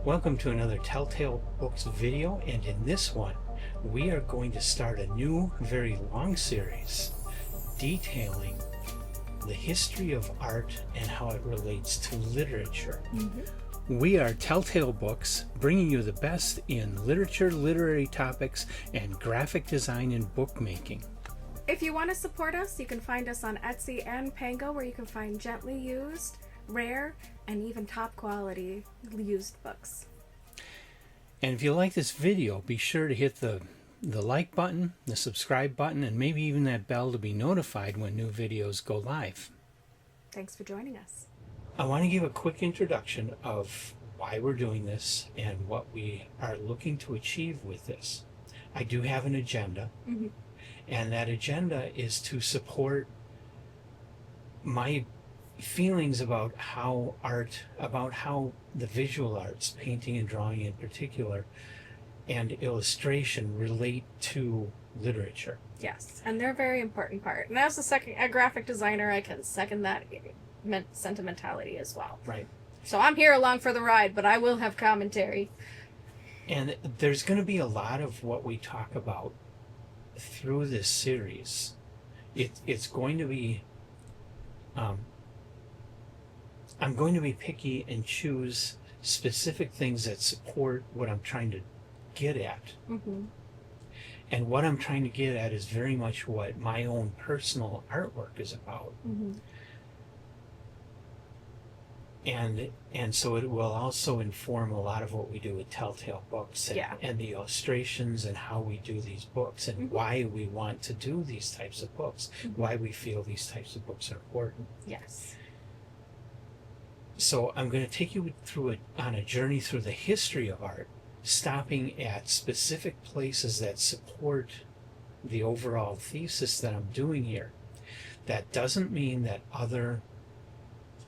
Welcome to another Telltale Books video, and in this one we are going to start a new, very long series detailing the history of art and how it relates to literature. We are Telltale Books, bringing you the best in literature, literary topics, and graphic design and bookmaking. If you want to support us, you can find us on Etsy and Pango, where you can find gently used, rare, and even top quality used books. And if you like this video, be sure to hit the like button, the subscribe button, and maybe even that bell to be notified when new videos go live. Thanks for joining us. I want to give a quick introduction of why we're doing this and what we are looking to achieve with this. I do have an agenda, and that agenda is to support my feelings about how the visual arts, painting and drawing in particular, and illustration relate to literature. Yes, and they're a very important part. And as a graphic designer, I can second that sentimentality as well. Right. So I'm here along for the ride, but I will have commentary. And there's going to be a lot of what we talk about through this series. It's going to be I'm going to be picky and choose specific things that support what I'm trying to get at. And what I'm trying to get at is very much what my own personal artwork is about. And so it will also inform a lot of what we do with Telltale Books and the illustrations and how we do these books and why we want to do these types of books, why we feel these types of books are important. Yes. So I'm going to take you on a journey through the history of art, stopping at specific places that support the overall thesis that I'm doing here. That doesn't mean that other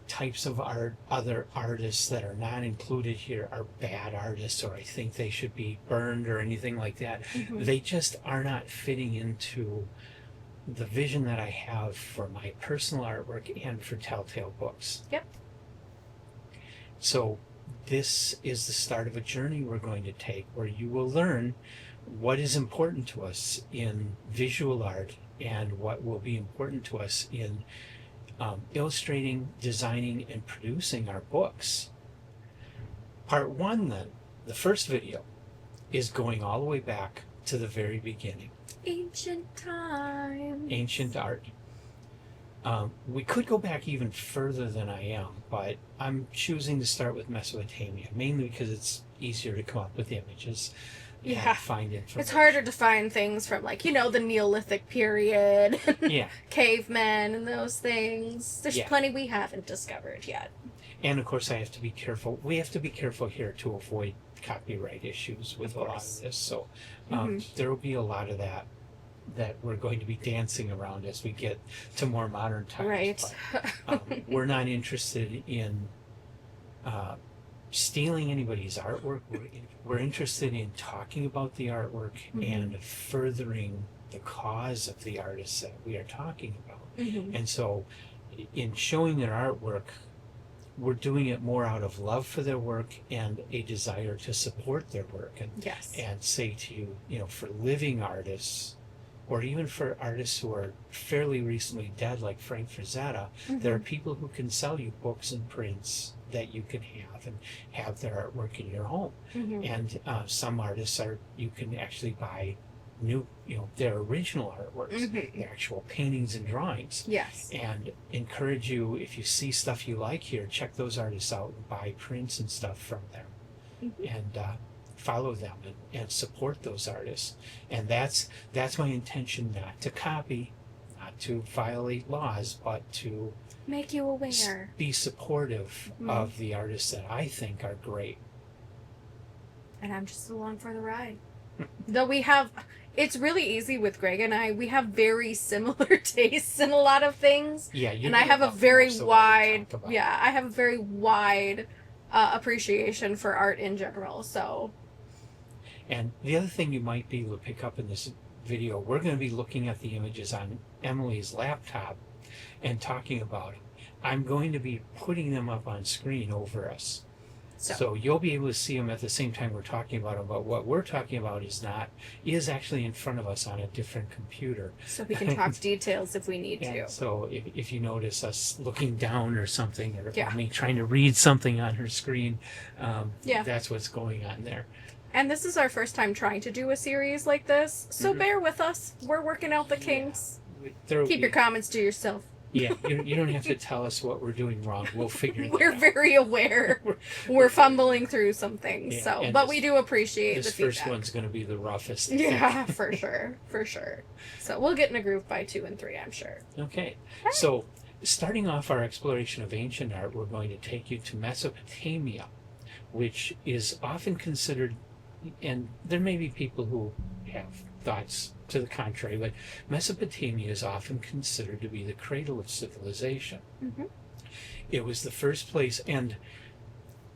types of art, other artists that are not included here are bad artists, or I think they should be burned or anything like that. They just are not fitting into the vision that I have for my personal artwork and for Telltale Books. Yep. So this is the start of a journey we're going to take, where you will learn what is important to us in visual art and what will be important to us in illustrating, designing, and producing our books. Part one, then, the first video, is going all the way back to the very beginning. Ancient times. Ancient art. We could go back even further than I am, but I'm choosing to start with Mesopotamia, mainly because it's easier to come up with images and find information. It's harder to find things from, the Neolithic period, cavemen and those things. There's plenty we haven't discovered yet. And of course I have to be careful. We have to be careful here to avoid copyright issues with a lot of this. So there will be a lot of that we're going to be dancing around as we get to more modern times. Right. But, we're not interested in stealing anybody's artwork. We're interested in talking about the artwork and furthering the cause of the artists that we are talking about. And so in showing their artwork, we're doing it more out of love for their work and a desire to support their work. And say to you, for living artists, or even for artists who are fairly recently dead, like Frank Frazetta, there are people who can sell you books and prints that you can have their artwork in your home. And some artists you can actually buy new, their original artworks, their actual paintings and drawings. Yes. And encourage you, if you see stuff you like here, check those artists out and buy prints and stuff from them. And follow them and support those artists. And that's my intention, not to copy, not to violate laws, but to make you aware, be supportive of the artists that I think are great. And I'm just along for the ride. Though it's really easy with Greg and I, we have very similar tastes in a lot of things. And I have a very wide appreciation for art in general. So. And the other thing you might be able to pick up in this video, we're going to be looking at the images on Emily's laptop and talking about them. I'm going to be putting them up on screen over us. So you'll be able to see them at the same time we're talking about them, but what we're talking about is actually in front of us on a different computer. So we can talk details if we need to. So if you notice us looking down or something, or Yeah. me trying to read something on her screen, Yeah. that's what's going on there. And this is our first time trying to do a series like this, so bear with us. We're working out the kinks. Keep your comments to yourself. Yeah, you don't have to tell us what we're doing wrong. We'll figure it out. We're very aware. We're fumbling through some things, Yeah, but we do appreciate this the feedback. first one's going to be the roughest. Yeah, for sure. So we'll get in a groove by 2 and 3, I'm sure. Okay, so starting off our exploration of ancient art, we're going to take you to Mesopotamia, which is often considered, and there may be people who have thoughts to the contrary, but Mesopotamia is often considered to be the cradle of civilization. It was the first place, and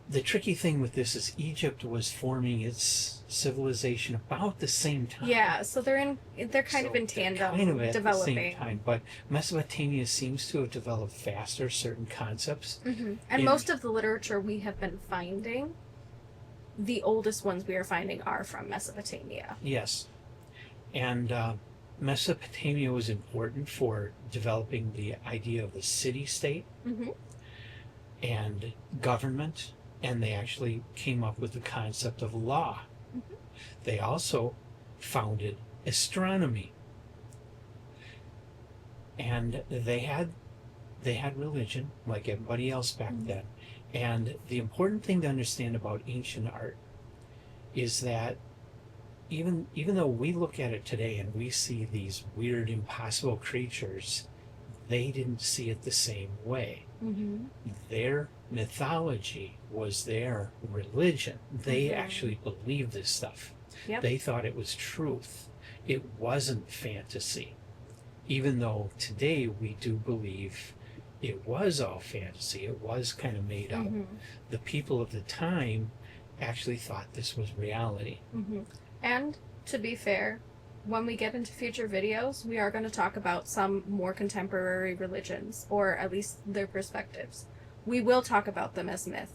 the tricky thing with this is Egypt was forming its civilization about the same time. Yeah, so they're kind of in tandem, kind of at developing. the same time, but Mesopotamia seems to have developed faster certain concepts. And most of the literature we have been finding, the oldest ones we are finding are from Mesopotamia. Yes. And Mesopotamia was important for developing the idea of the city-state and government, and they actually came up with the concept of law. They also founded astronomy. And they had religion, like everybody else back then. And the important thing to understand about ancient art is that even though we look at it today and we see these weird, impossible creatures, they didn't see it the same way. Their mythology was their religion. They actually believed this stuff. They thought it was truth. It wasn't fantasy. Even though today we do believe it was all fantasy, it was kind of made up. The people of the time actually thought this was reality. And to be fair, when we get into future videos, we are going to talk about some more contemporary religions, or at least their perspectives. We will talk about them as myth.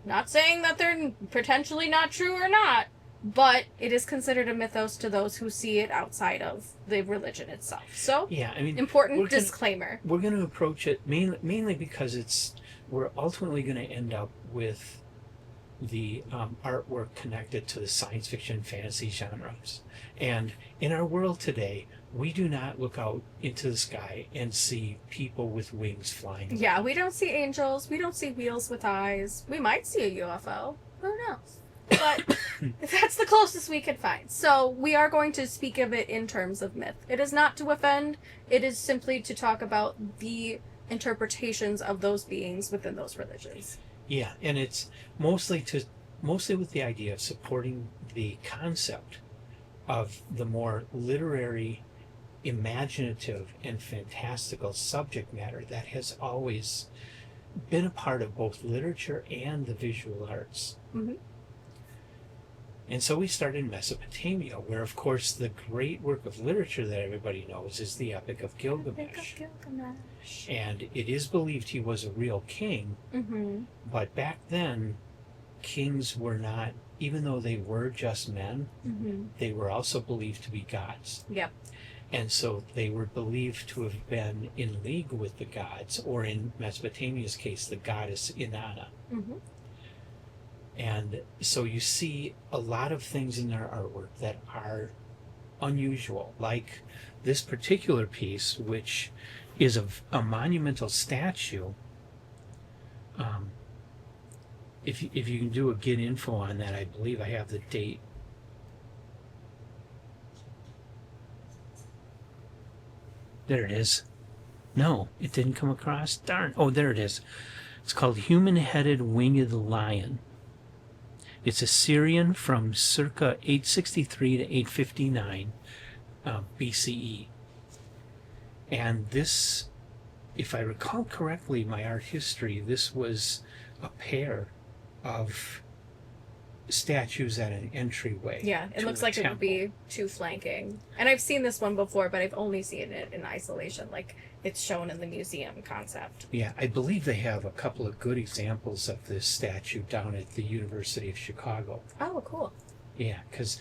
Not saying that they're potentially not true or not, but it is considered a mythos to those who see it outside of the religion itself. So, yeah, I mean, important disclaimer. We're going to approach it mainly because we're ultimately going to end up with the artwork connected to the science fiction fantasy genres. And in our world today, we do not look out into the sky and see people with wings flying. Yeah, we don't see angels. We don't see wheels with eyes. We might see a UFO. Who knows? But that's the closest we could find. So we are going to speak of it in terms of myth. It is not to offend. It is simply to talk about the interpretations of those beings within those religions. Yeah, and it's mostly with the idea of supporting the concept of the more literary, imaginative, and fantastical subject matter that has always been a part of both literature and the visual arts. And so we start in Mesopotamia, where, of course, the great work of literature that everybody knows is the Epic of Gilgamesh. And it is believed he was a real king, but back then, kings were not, even though they were just men, they were also believed to be gods. Yep. And so they were believed to have been in league with the gods, or in Mesopotamia's case, the goddess Inanna. And so you see a lot of things in their artwork that are unusual, like this particular piece, which is a monumental statue. If you can do a get info on that, I believe I have the date. There it is. No, it didn't come across. Darn. Oh, there it is. It's called Human-Headed Winged Lion. It's Assyrian from circa 863 to 859 BCE. And this, if I recall correctly, my art history, this was a pair of statues at an entryway. Yeah, it looks like it would be two flanking. And I've seen this one before, but I've only seen it in isolation, like it's shown in the museum concept. Yeah, I believe they have a couple of good examples of this statue down at the University of Chicago. Oh, cool. Yeah, because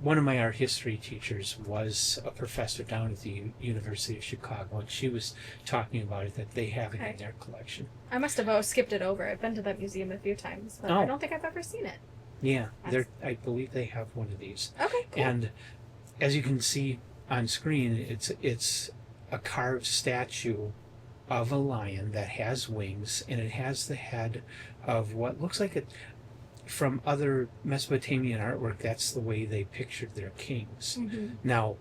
one of my art history teachers was a professor down at the University of Chicago, and she was talking about it, that they have it in their collection. I must have skipped it over. I've been to that museum a few times, but I don't think I've ever seen it. Yeah, I believe they have one of these. Okay, cool. And as you can see on screen, it's a carved statue of a lion that has wings, and it has the head of what looks like from other Mesopotamian artwork, that's the way they pictured their kings. Mm-hmm. Now,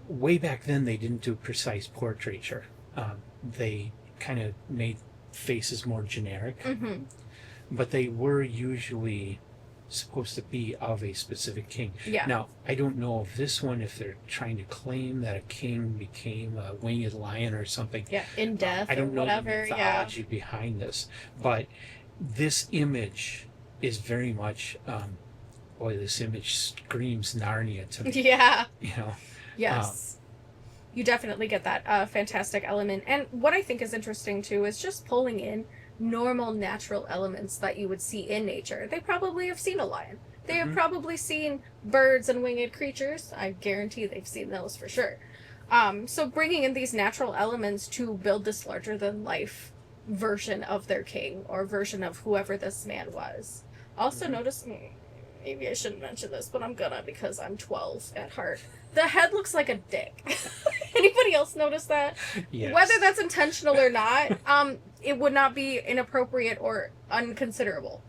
way back then, they didn't do precise portraiture. They kind of made faces more generic, mm-hmm. but they were usually supposed to be of a specific king. Yeah. Now, I don't know if this one, if they're trying to claim that a king became a winged lion or something. Yeah, in death I don't know whatever. the mythology behind this, but this image is very much, boy, this image screams Narnia to me. Yeah. You know? Yes. You definitely get that fantastic element. And what I think is interesting, too, is just pulling in normal natural elements that you would see in nature. They probably have seen a lion. They have probably seen birds and winged creatures. I guarantee they've seen those for sure. So bringing in these natural elements to build this larger-than-life version of their king or version of whoever this man was. Also notice, maybe I shouldn't mention this, but I'm gonna because I'm 12 at heart. The head looks like a dick. Anybody else notice that? Yes. Whether that's intentional or not, it would not be inappropriate or unconsiderable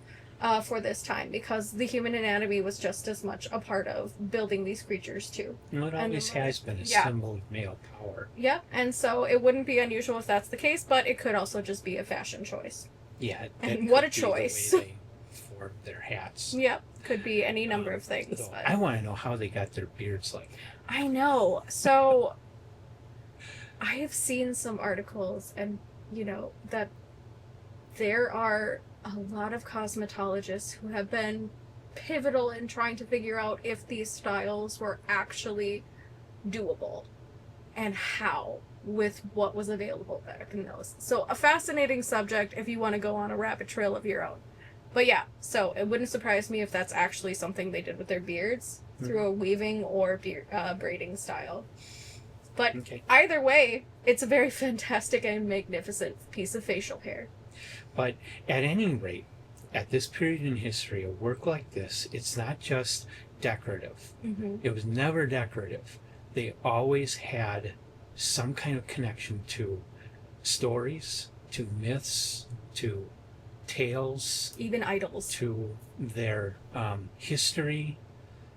for this time, because the human anatomy was just as much a part of building these creatures too. Well, it always has been a symbol of male power. Yeah, and so it wouldn't be unusual if that's the case, but it could also just be a fashion choice. Yeah, and what a choice. The way they formed their hats. Yep, could be any number of things. So I want to know how they got their beards like that. I know. So I have seen some articles, and that there are a lot of cosmetologists who have been pivotal in trying to figure out if these styles were actually doable and how, with what was available back in those. So a fascinating subject if you want to go on a rabbit trail of your own. But yeah, so it wouldn't surprise me if that's actually something they did with their beards through a weaving or braiding style. But either way, it's a very fantastic and magnificent piece of facial hair. But at any rate, at this period in history, a work like this, it's not just decorative. Mm-hmm. It was never decorative. They always had some kind of connection to stories, to myths, to tales. Even idols. To their history.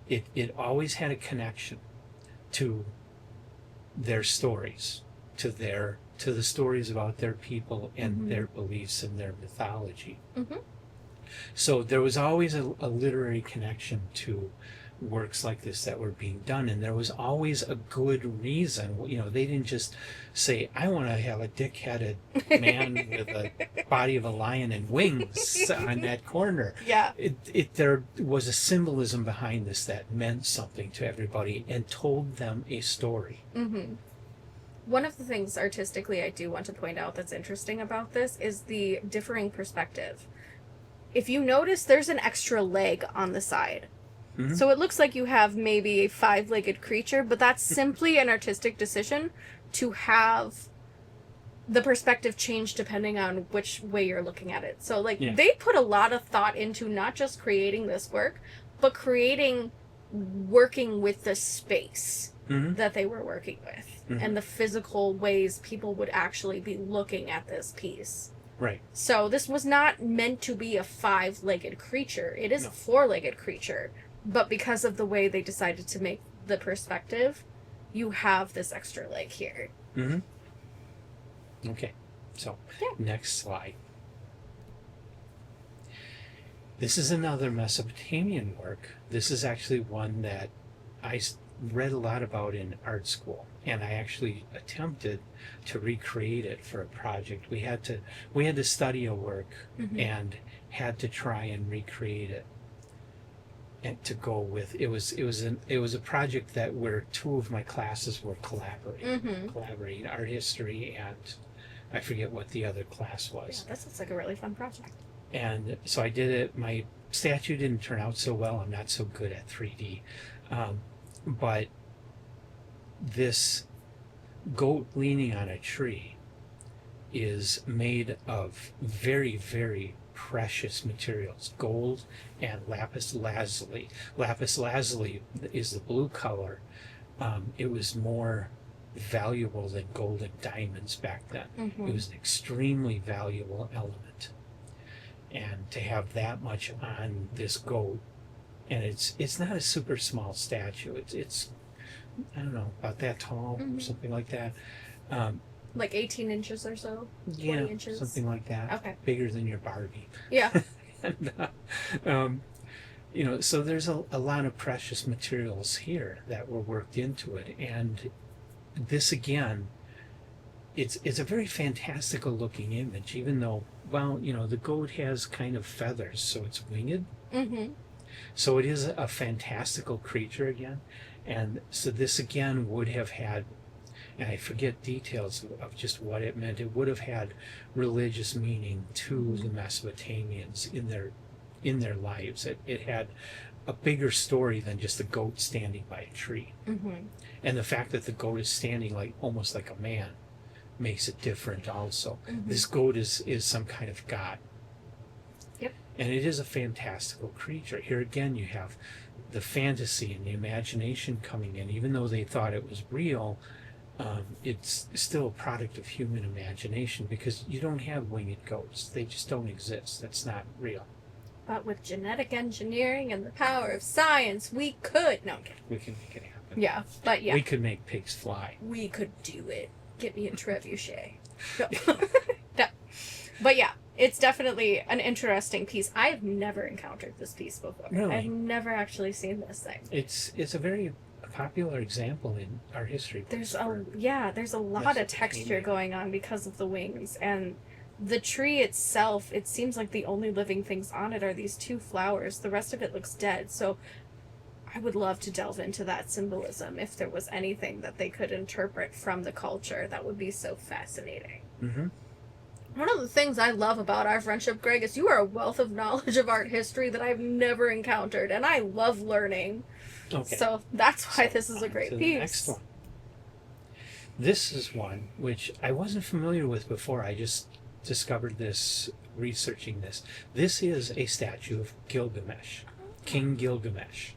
It always had a connection to their stories, to the stories about their people and their beliefs and their mythology. Mm-hmm. So there was always a literary connection to works like this that were being done, and there was always a good reason. They didn't just say, I want to have a dick-headed man with a body of a lion and wings on that corner. Yeah. There was a symbolism behind this that meant something to everybody and told them a story. Mm-hmm. One of the things artistically I do want to point out that's interesting about this is the differing perspective. If you notice, there's an extra leg on the side. Mm-hmm. So it looks like you have maybe a 5-legged creature, but that's simply an artistic decision to have the perspective change depending on which way you're looking at it. So they put a lot of thought into not just creating this work, but working with the space that they were working with and the physical ways people would actually be looking at this piece. Right. So this was not meant to be a 5-legged creature. It is a 4-legged creature. But because of the way they decided to make the perspective, you have this extra leg here. Mm-hmm. Okay. So, next slide. This is another Mesopotamian work. This is actually one that I read a lot about in art school, and I actually attempted to recreate it for a project. We had to study a work and had to try and recreate it. and to go with. It was a project that where two of my classes were collaborating art history, and I forget what the other class was. Yeah, that sounds like a really fun project. And so I did it. My statue didn't turn out so well. I'm not so good at 3D, but this goat leaning on a tree is made of very, very precious materials, gold and lapis lazuli. Lapis lazuli is the blue color. It was more valuable than gold and diamonds back then. It was an extremely valuable element. And to have that much on this goat, and it's not a super small statue. It's I don't know, about that tall or something like that. Like 18 inches or so? 20 inches? Something like that. Okay. Bigger than your Barbie. Yeah. And, so there's a lot of precious materials here that were worked into it. And this, again, it's a very fantastical looking image, even though, the goat has kind of feathers, so it's winged. So it is a fantastical creature again. And so this, again, would have had, and I forget details of just what it meant. It would have had religious meaning to the Mesopotamians in their lives. It had a bigger story than just a goat standing by a tree. And the fact that the goat is standing almost like a man makes it different also. This goat is some kind of god. Yep. And it is a fantastical creature. Here again you have the fantasy and the imagination coming in. Even though they thought it was real, it's still a product of human imagination, because you don't have winged goats. They just don't exist. That's not real. But with genetic engineering and the power of science, we could. No, I'm kidding. We can make it happen. Yeah, but yeah. We could make pigs fly. We could do it. Get me a trebuchet. No. No. But yeah, it's definitely an interesting piece. I have never encountered this piece before. Really? I've never actually seen this thing. It's a very popular example in art history. There's a lot of texture going on because of the wings, and the tree itself, it seems like the only living things on it are these two flowers. The rest of it looks dead. So I would love to delve into that symbolism. If there was anything that they could interpret from the culture, that would be so fascinating. One of the things I love about our friendship, Greg, is you are a wealth of knowledge of art history that I've never encountered, and I love learning. Okay. So that's why this is a great piece. The next one. This is one which I wasn't familiar with before. I just discovered this researching this. This is a statue of Gilgamesh, King Gilgamesh.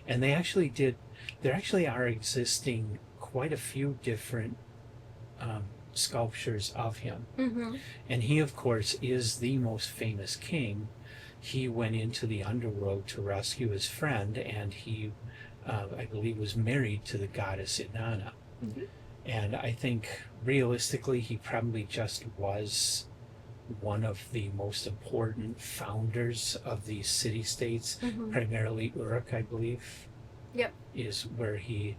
And there actually are existing quite a few different sculptures of him. And he, of course, is the most famous king. He went into the underworld to rescue his friend, and he, I believe, was married to the goddess Inanna. And I think, realistically, he probably just was one of the most important founders of these city-states, primarily Uruk, I believe. Yep. Is where he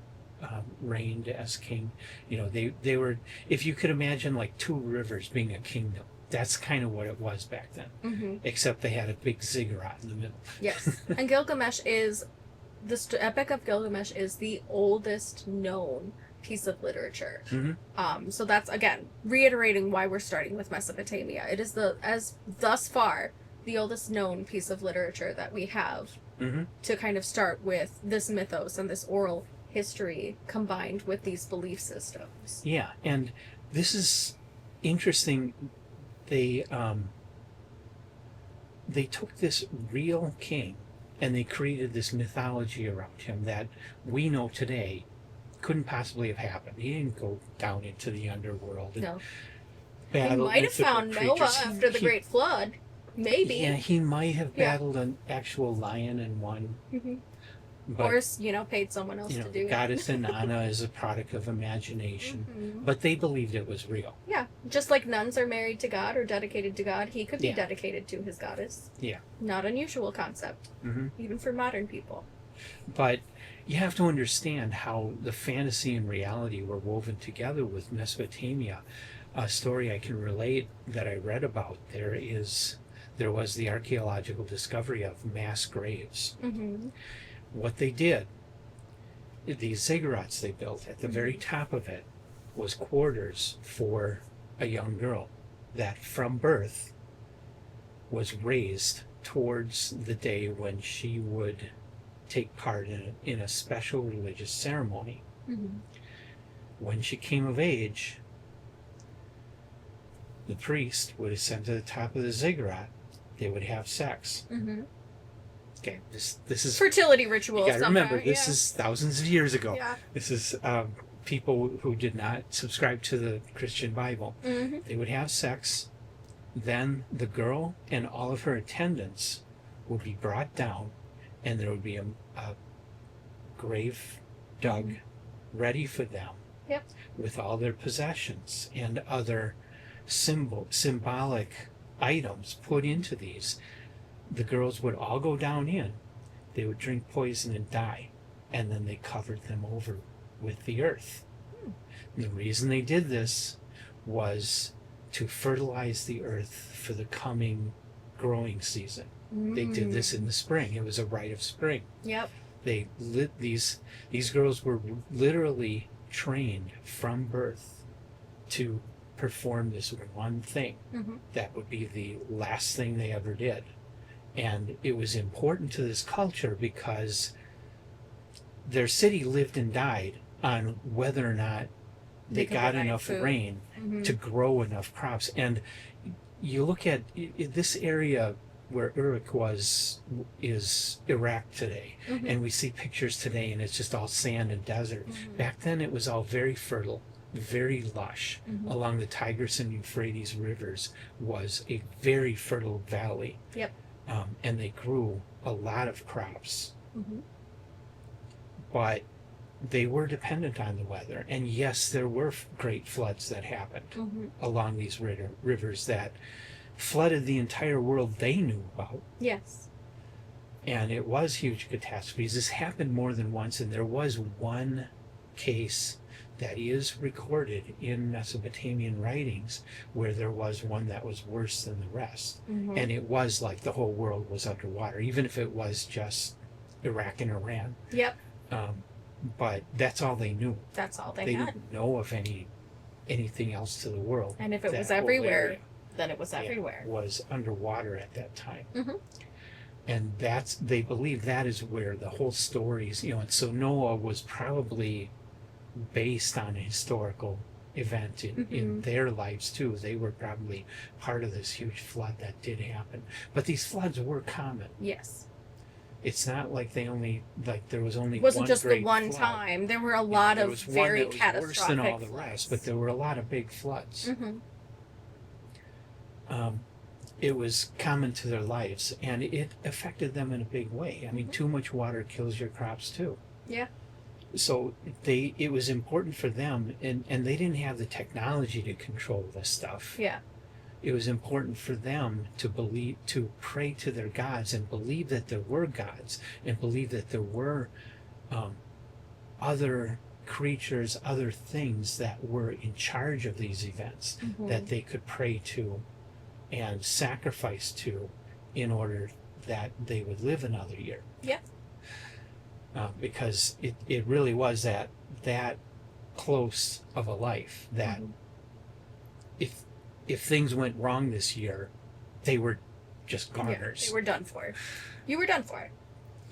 reigned as king. They were, if you could imagine like two rivers being a kingdom, that's kind of what it was back then. Except they had a big ziggurat in the middle. Yes. And Gilgamesh is, the Epic of Gilgamesh is the oldest known piece of literature. So that's, again, reiterating why we're starting with Mesopotamia. It is thus far the oldest known piece of literature that we have to kind of start with this mythos and this oral history combined with these belief systems. Yeah, and this is interesting. They took this real king and they created this mythology around him that we know today couldn't possibly have happened. He didn't go down into the underworld and battle. He might have found Noah after the Great Flood. Maybe. Yeah, he might have battled an actual lion and won. But, or, paid someone else to do it. Goddess Inanna is a product of imagination. But they believed it was real. Yeah. Just like nuns are married to God or dedicated to God, he could be dedicated to his goddess. Yeah. Not unusual concept. Even for modern people. But you have to understand how the fantasy and reality were woven together with Mesopotamia. A story I can relate that I read about, there was the archaeological discovery of mass graves. Mm-hmm. What they did, these ziggurats they built, at the very top of it was quarters for a young girl that from birth was raised towards the day when she would take part in a special religious ceremony. Mm-hmm. When she came of age, the priest would ascend to the top of the ziggurat. They would have sex. Mm-hmm. Okay, this is fertility ritual. You gotta remember, this is thousands of years ago. Yeah. This is people who did not subscribe to the Christian Bible. Mm-hmm. They would have sex. Then the girl and all of her attendants would be brought down, and there would be a grave dug ready for them. Yep. With all their possessions and other symbolic items put into these. The girls would all go down in, they would drink poison and die, and then they covered them over with the earth. And the reason they did this was to fertilize the earth for the coming growing season. They did this in the spring. It was a rite of spring. Yep. They lit these girls were literally trained from birth to perform this one thing. Mm-hmm. That would be the last thing they ever did. And it was important to this culture because their city lived and died on whether or not they got enough food. Rain Mm-hmm. to grow enough crops. And you look at this area where Uruk is Iraq today, Mm-hmm. and we see pictures today and it's just all sand and desert. Mm-hmm. Back then it was all very fertile, very lush. Mm-hmm. Along the Tigris and Euphrates rivers was a very fertile valley. Yep. And they grew a lot of crops. Mm-hmm. But they were dependent on the weather. And yes, there were great floods that happened Mm-hmm. along these rivers that flooded the entire world they knew about. Yes. And it was huge catastrophes. This happened more than once, and there was one case that is recorded in Mesopotamian writings where there was one that was worse than the rest. Mm-hmm. And it was like the whole world was underwater, even if it was just Iraq and Iran. Yep. But that's all they knew. That's all they They had. didn't know of anything else to the world. And if it That was whole everywhere, area, then it was yeah, everywhere. was underwater at that time. Mm-hmm. And they believe that is where the whole stories, and so Noah was probably based on a historical event in their lives too. They were probably part of this huge flood that did happen. But these floods were common. Yes. It's not like there was only It wasn't one just the great one flood. time. There were a lot There of was one very that was catastrophic worse than all the floods. rest, but there were a lot of big floods. Mm-hmm. It was common to their lives, and it affected them in a big way. I mean, too much water kills your crops too. Yeah. So it was important for them, and they didn't have the technology to control this stuff. Yeah. It was important for them to pray to their gods and believe that there were gods, and believe that there were other creatures, other things that were in charge of these events Mm-hmm. that they could pray to and sacrifice to in order that they would live another year. Yeah. Because it really was that close of a life that if things went wrong this year, they were just garners. Yeah, they were done for. You were done for.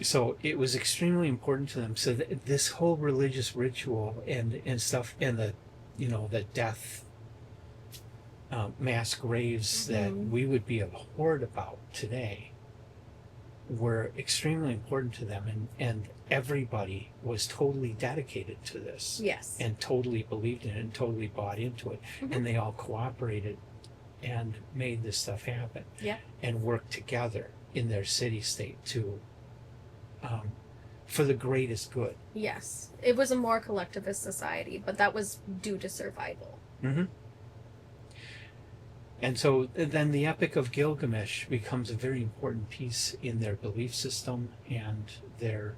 So it was extremely important to them. So this whole religious ritual and stuff, and the death mass graves that we would be abhorred about today were extremely important to them, and everybody was totally dedicated to this. Yes. And totally believed in it and totally bought into it. And they all cooperated and made this stuff happen. Yeah. And worked together in their city-state to for the greatest good. Yes. It was a more collectivist society, but that was due to survival. Mm-hmm. And so then the Epic of Gilgamesh becomes a very important piece in their belief system and their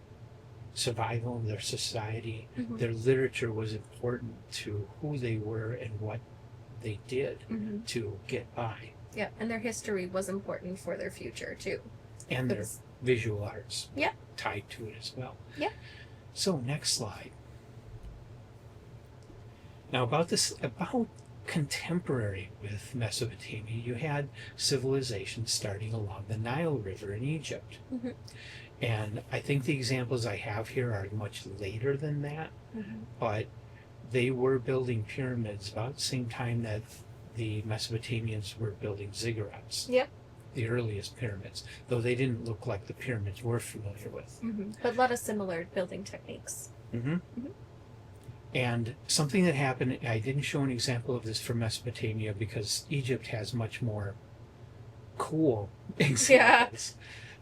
survival, their society. Mm-hmm. Their literature was important to who they were and what they did Mm-hmm. to get by. Yeah, and their history was important for their future too. And their visual arts yeah, tied to it as well. Yeah. So next slide. Now about contemporary with Mesopotamia, you had civilization starting along the Nile River in Egypt. Mm-hmm. And I think the examples I have here are much later than that, but they were building pyramids about the same time that the Mesopotamians were building ziggurats. Yep. The earliest pyramids, though they didn't look like the pyramids we're familiar with. But a lot of similar building techniques. And something that happened, I didn't show an example of this for Mesopotamia because Egypt has much more cool examples.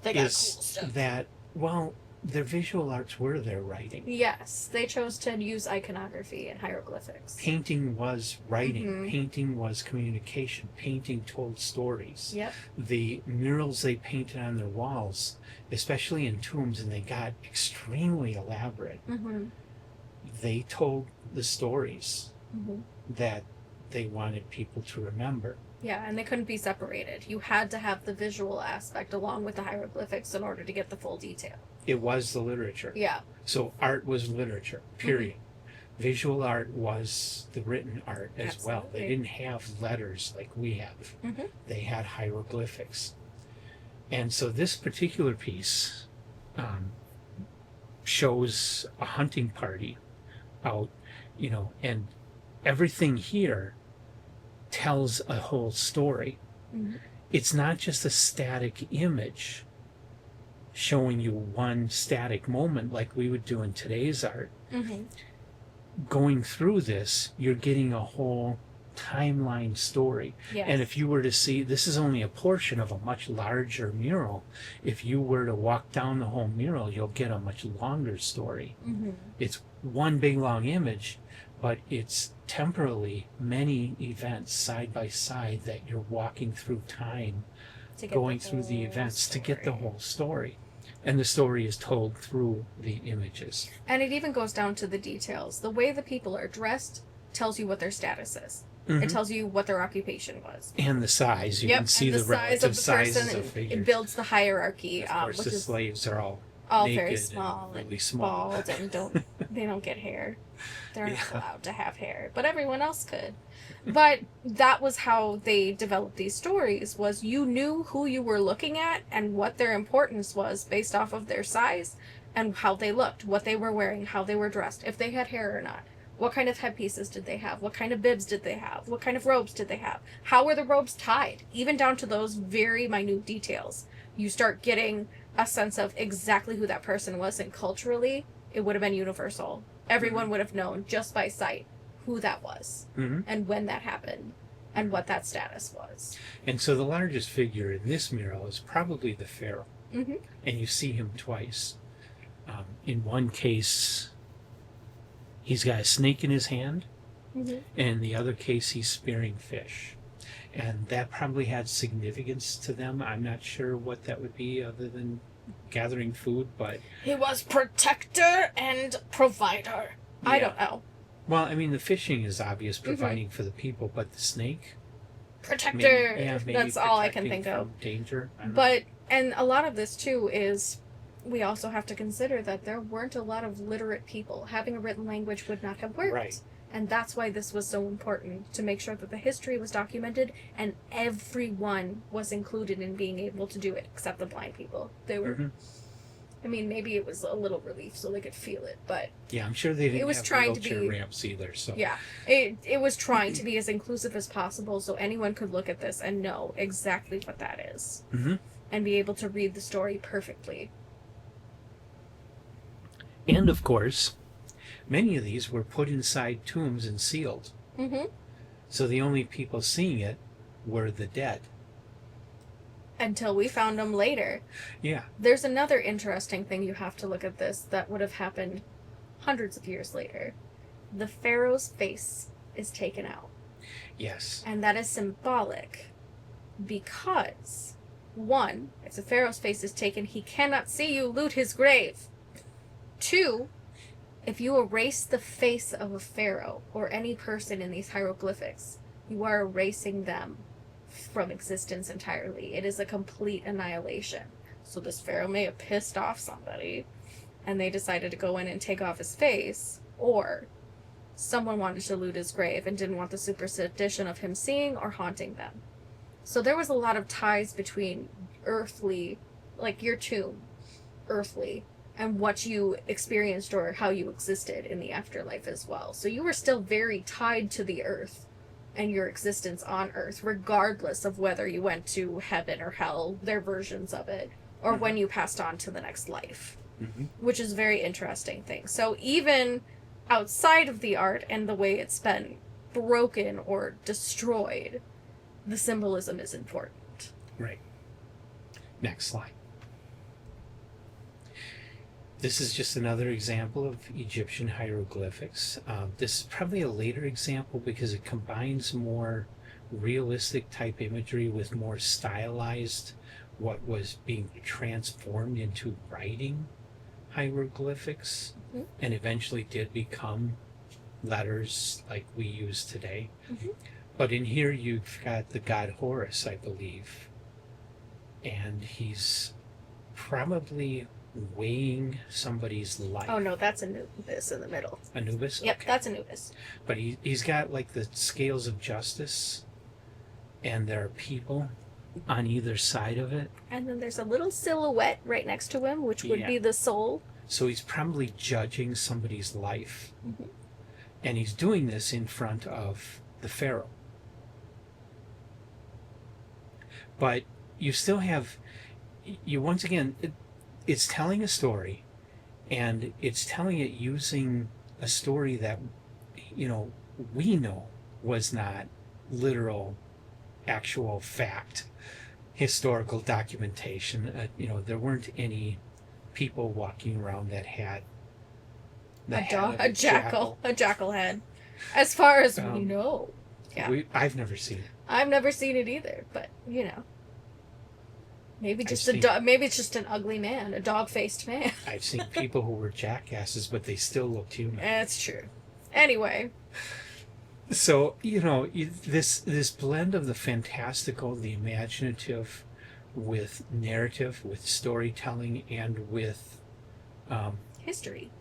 They got cool stuff. That, well, their visual arts were their writing. Yes, they chose to use iconography and hieroglyphics. Painting was writing. Painting was communication. Painting told stories. Yep. The murals they painted on their walls, especially in tombs, and they got extremely elaborate. They told the stories that they wanted people to remember. Yeah, and they couldn't be separated. You had to have the visual aspect along with the hieroglyphics in order to get the full detail. It was the literature. Yeah. So art was literature, period. Visual art was the written art as well. They didn't have letters like we have. They had hieroglyphics. And so this particular piece shows a hunting party out, and everything here tells a whole story. It's not just a static image showing you one static moment like we would do in today's art. Going through this, you're getting a whole timeline story. Yes. And if you were to see, this is only a portion of a much larger mural. If you were to walk down the whole mural, you'll get a much longer story. It's one big long image, but it's temporally many events side by side that you're walking through time, going through the events to get the whole story. And the story is told through the images. And it even goes down to the details. The way the people are dressed tells you what their status is. It tells you what their occupation was. And the size. You can see the relative sizes of figures. It builds the hierarchy. Of course, the slaves are all very small and really small. Bald and they don't get hair. They're not allowed to have hair, but everyone else could. But that was how they developed these stories, was you knew who you were looking at and what their importance was based off of their size and how they looked, what they were wearing, how they were dressed, if they had hair or not. What kind of headpieces did they have? What kind of bibs did they have? What kind of robes did they have? How were the robes tied? Even down to those very minute details. You start getting a sense of exactly who that person was, and culturally, it would have been universal. Everyone would have known just by sight who that was and when that happened and what that status was. And so the largest figure in this mural is probably the pharaoh. And you see him twice. In one case, he's got a snake in his hand, and in the other case, he's spearing fish. And that probably had significance to them. I'm not sure what that would be other than gathering food, but... He was protector and provider. Yeah. I don't know. Well, I mean, the fishing is obvious, providing for the people, but the snake? Protector. Maybe that's all I can think of. Danger. And a lot of this, too, is... We also have to consider that there weren't a lot of literate people. Having a written language would not have worked. Right. And that's why this was so important, to make sure that the history was documented and everyone was included in being able to do it, except the blind people. They were, I mean, maybe it was a little relief so they could feel it, but... Yeah, I'm sure they didn't have wheelchair ramps either, so... Yeah, it was trying to be as inclusive as possible so anyone could look at this and know exactly what that is. And be able to read the story perfectly. And, of course, many of these were put inside tombs and sealed. So the only people seeing it were the dead. Until we found them later. Yeah. There's another interesting thing you have to look at this that would have happened hundreds of years later. The pharaoh's face is taken out. Yes. And that is symbolic because, one, if the pharaoh's face is taken, he cannot see you loot his grave. Two, if you erase the face of a pharaoh or any person in these hieroglyphics, you are erasing them from existence entirely. It is a complete annihilation. So this pharaoh may have pissed off somebody and they decided to go in and take off his face, or someone wanted to loot his grave and didn't want the superstition of him seeing or haunting them. So there was a lot of ties between earthly, like your tomb, earthly, and what you experienced or how you existed in the afterlife as well. So you were still very tied to the earth and your existence on earth, regardless of whether you went to heaven or hell, their versions of it, or when you passed on to the next life, which is a very interesting thing. So even outside of the art and the way it's been broken or destroyed, the symbolism is important. Right. Next slide. This is just another example of Egyptian hieroglyphics. This is probably a later example because it combines more realistic type imagery with more stylized, what was being transformed into writing hieroglyphics, and eventually did become letters like we use today. But in here you've got the god Horus, I believe, and he's probably weighing somebody's life. Oh no, that's Anubis in the middle. Anubis? Yep, okay. that's Anubis. But he's got like the scales of justice, and there are people on either side of it. And then there's a little silhouette right next to him, which would be the soul. So he's probably judging somebody's life. And he's doing this in front of the pharaoh. But you still have, once again, it's telling a story, and it's telling it using a story that, we know was not literal, actual fact, historical documentation. There weren't any people walking around that had a jackal head, as far as we know. Yeah, I've never seen it. I've never seen it either, but maybe just maybe it's just an ugly man, a dog-faced man. I've seen people who were jackasses, but they still looked human. That's true. Anyway. So, this blend of the fantastical, the imaginative, with narrative, with storytelling, and with history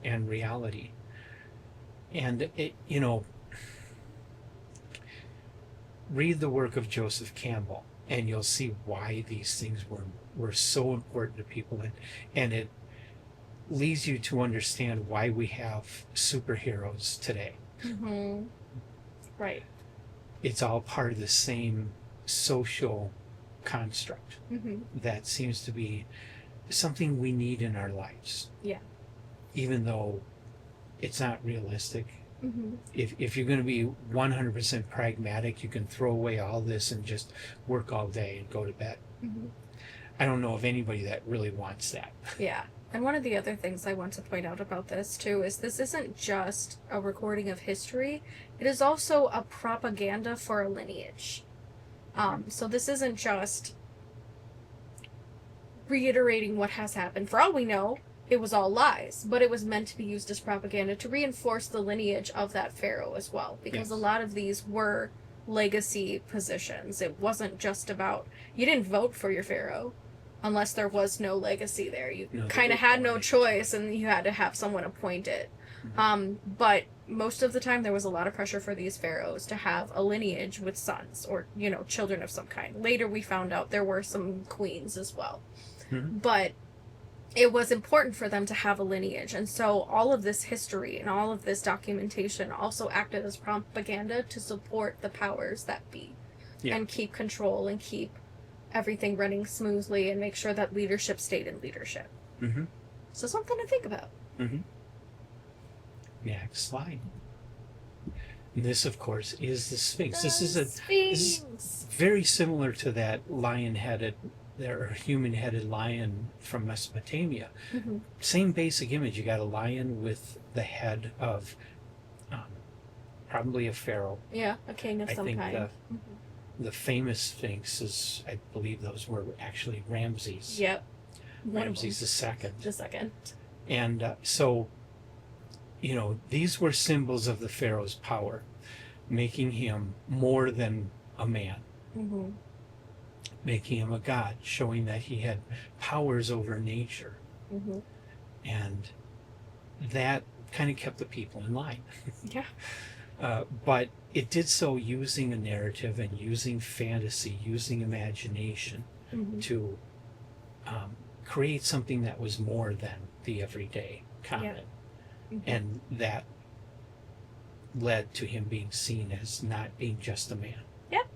and reality. And, read the work of Joseph Campbell, and you'll see why these things were so important to people. And it leads you to understand why we have superheroes today. Right. It's all part of the same social construct that seems to be something we need in our lives. Yeah. Even though it's not realistic. If you're going to be 100% pragmatic, you can throw away all this and just work all day and go to bed. I don't know of anybody that really wants that. Yeah. And one of the other things I want to point out about this, too, is this isn't just a recording of history. It is also a propaganda for a lineage. So this isn't just reiterating what has happened. For all we know, it was all lies, but it was meant to be used as propaganda to reinforce the lineage of that pharaoh as well, because a lot of these were legacy positions. It wasn't just about, you didn't vote for your pharaoh unless there was no legacy there. You kind of had no choice, and you had to have someone appointed. But most of the time there was a lot of pressure for these pharaohs to have a lineage with sons or, children of some kind. Later we found out there were some queens as well. But it was important for them to have a lineage. And so all of this history and all of this documentation also acted as propaganda to support the powers that be and keep control and keep everything running smoothly and make sure that leadership stayed in leadership. So something to think about. Next slide. This, of course, is the Sphinx. This is very similar to that lion-headed or human-headed lion from Mesopotamia. Same basic image. You got a lion with the head of probably a pharaoh. Yeah, a king of some kind. The famous Sphinx is, I believe those were actually Ramses. Yep. Ramses II. The second. And so, these were symbols of the pharaoh's power, making him more than a man, Mm-hmm. making him a god, showing that he had powers over nature. Mm-hmm. And that kind of kept the people in line. Yeah. But it did so using a narrative and using fantasy, using imagination Mm-hmm. to create something that was more than the everyday common. Mm-hmm. And that led to him being seen as not being just a man. Yep.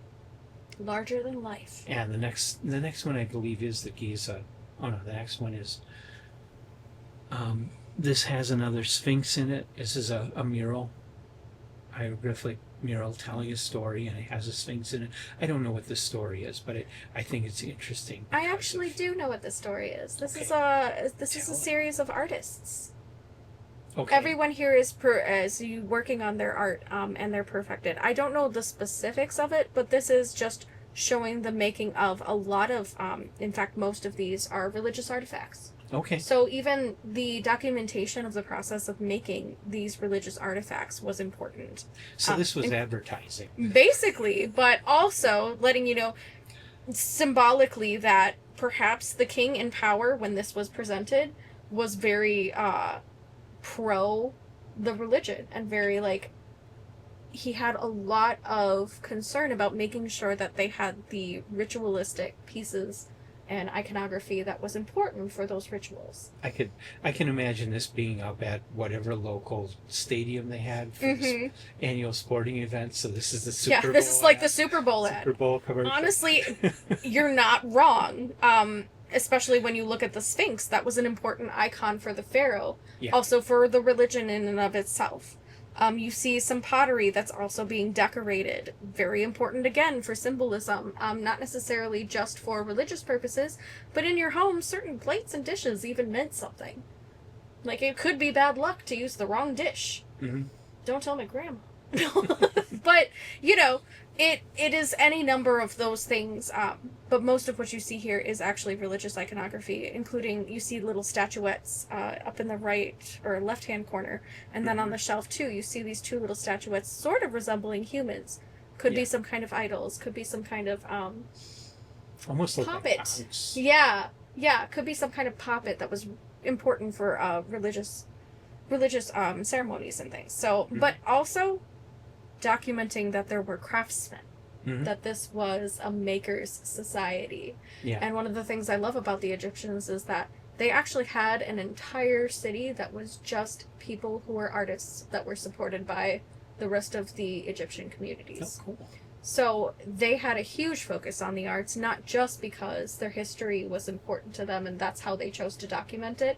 Larger than life. And the next one I believe is the Giza. Oh no, the next one is this has another Sphinx in it. This is a mural, hieroglyphic mural telling a story, and it has a Sphinx in it. I don't know what the story is, but I think it's interesting. I actually do know what the story is. This is a series of artists. Okay. Everyone here is working on their art, and they're perfected. I don't know the specifics of it, but this is just showing the making of a lot of, in fact, most of these are religious artifacts. Okay. So even the documentation of the process of making these religious artifacts was important. So this was advertising. Basically, but also letting you know symbolically that perhaps the king in power when this was presented was very pro the religion and very he had a lot of concern about making sure that they had the ritualistic pieces and iconography that was important for those rituals. I can imagine this being up at whatever local stadium they had for this annual sporting event. So this is the Super Bowl. Yeah, this is like the Super Bowl ad. Super Bowl commercial. Honestly, you're not wrong. Especially when you look at the Sphinx, that was an important icon for the pharaoh. Yeah. Also for the religion in and of itself. You see some pottery that's also being decorated. Very important again for symbolism. Not necessarily just for religious purposes, but in your home, certain plates and dishes even meant something. Like it could be bad luck to use the wrong dish. Mm-hmm. Don't tell my grandma. But, it is any number of those things, but most of what you see here is actually religious iconography, including you see little statuettes up in the right or left-hand corner, and then on the shelf too, you see these two little statuettes sort of resembling humans. Could be some kind of idols, could be some kind of almost like poppet. Monks. Yeah, could be some kind of poppet that was important for religious ceremonies and things. So, but also documenting that there were craftsmen, that this was a maker's society. Yeah. And one of the things I love about the Egyptians is that they actually had an entire city that was just people who were artists that were supported by the rest of the Egyptian communities. Oh, cool. So they had a huge focus on the arts, not just because their history was important to them and that's how they chose to document it,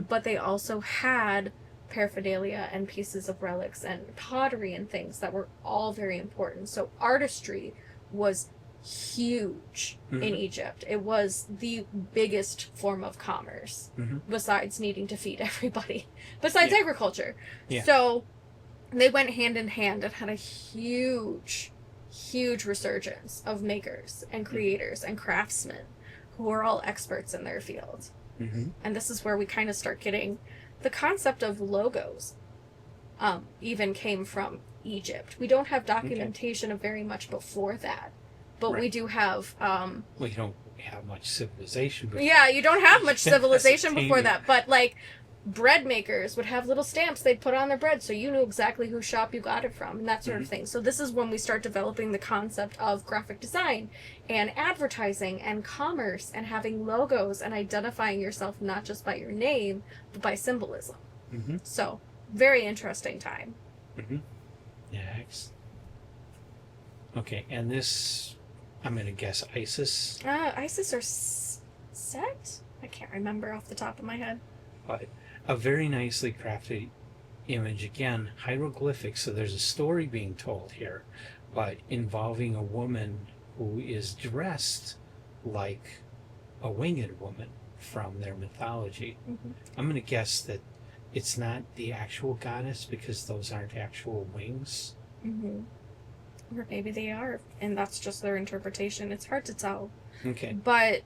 but they also had paraphernalia and pieces of relics and pottery and things that were all very important. So artistry was huge in Egypt. It was the biggest form of commerce, besides needing to feed everybody, besides agriculture. Yeah. So they went hand in hand and had a huge resurgence of makers and creators and craftsmen who were all experts in their field. And this is where we kind of start getting the concept of logos even came from Egypt. We don't have documentation of very much before that, but we do have... well, you don't have much civilization before. Yeah, you don't have much civilization before that, but bread makers would have little stamps they'd put on their bread so you knew exactly whose shop you got it from and that sort of thing. So this is when we start developing the concept of graphic design and advertising and commerce and having logos and identifying yourself not just by your name but by symbolism. So very interesting time. Next. Okay, and this, I'm going to guess Isis. Isis or Set? I can't remember off the top of my head. But a very nicely crafted image. Again, hieroglyphics, so there's a story being told here, but involving a woman who is dressed like a winged woman from their mythology. I'm going to guess that it's not the actual goddess because those aren't actual wings. Or maybe they are, and that's just their interpretation. It's hard to tell. Okay. But